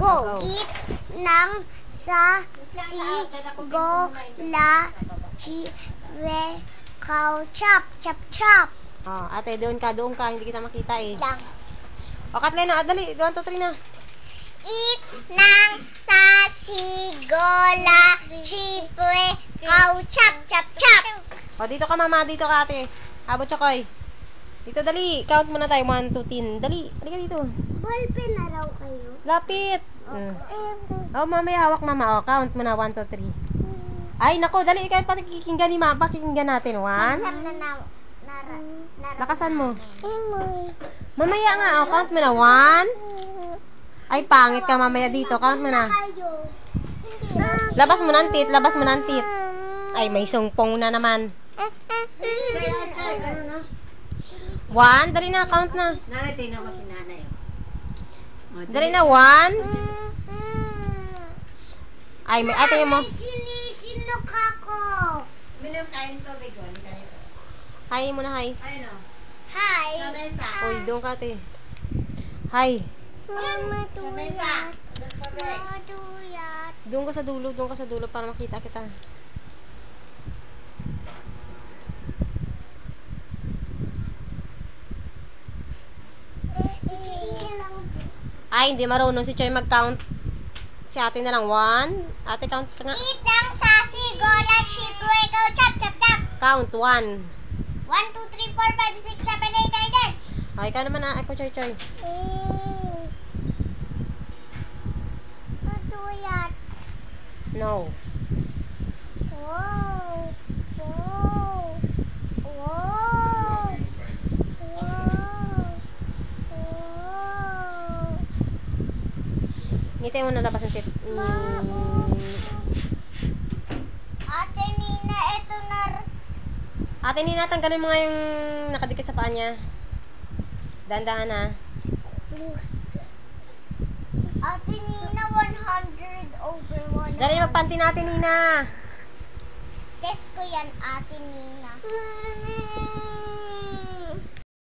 Go. Eat ng sasigola chiwe cow chop. Chop chop. Oh, ate, doon ka. Hindi kita makita eh. Lang. O, Kathleen, dali. 1, 2, 3 na. Eat ng sasigola chiwe cow chop. Chop chop. O, dito ka, mama. Dito ka, ate. Abot Chokoy. Dito, dali. Count muna tayo. 1, 2, 10. Dali. Halika dito. Ballpen na raw kayo. Lapit. Oh, mamaya hawak, mama. O, count muna. 1, 2, 3. Ay, nako. Dali. Kahit pati kikinggan ni mama. Pakinggan natin. 1. Lakasan mo. Mamaya nga. O, count mo na. 1. Ay, pangit ka mamaya dito. Count mo na. Labas mo ng tit. Labas mo ng tit. Ay, may sungpong na naman. 1. Dali na. Count na. Nanay, tingnan mo si nanay. Dali na. 1. Ay, may ate mo. Sinisinok ako. Minum kain tubig ko. Hi muna, hi. Ayun o. Hi. Sa mesa. Uy, doon ka, ate. Hi. Mama Sa mesa. tuyat. Mama tuyat. Doon ka sa dulo para makita kita. Ay, hindi marunong si Choy mag-count. Si ate na lang. 1. Ate, count ka nga. Eat ng sasigola chiwe cow chop. Chop chop. Count. 1. 1, 2, 3, 4, 5, 6, 7, 8, 9, 10. Ay, ikaw naman na. Ako, Choy. Matuyat. No. Wow. Wow. Wow. Wow. Wow. Ngitay mo na labas ng tit. Ate Nina, ito na. Ate, ninatanggalin mo nga yung nakadikit sa paa niya. Dahan-dahan na. Ate Nina, 100 over 100. Dali, magpanti natin, Nina. Test ko yan, Ate Nina.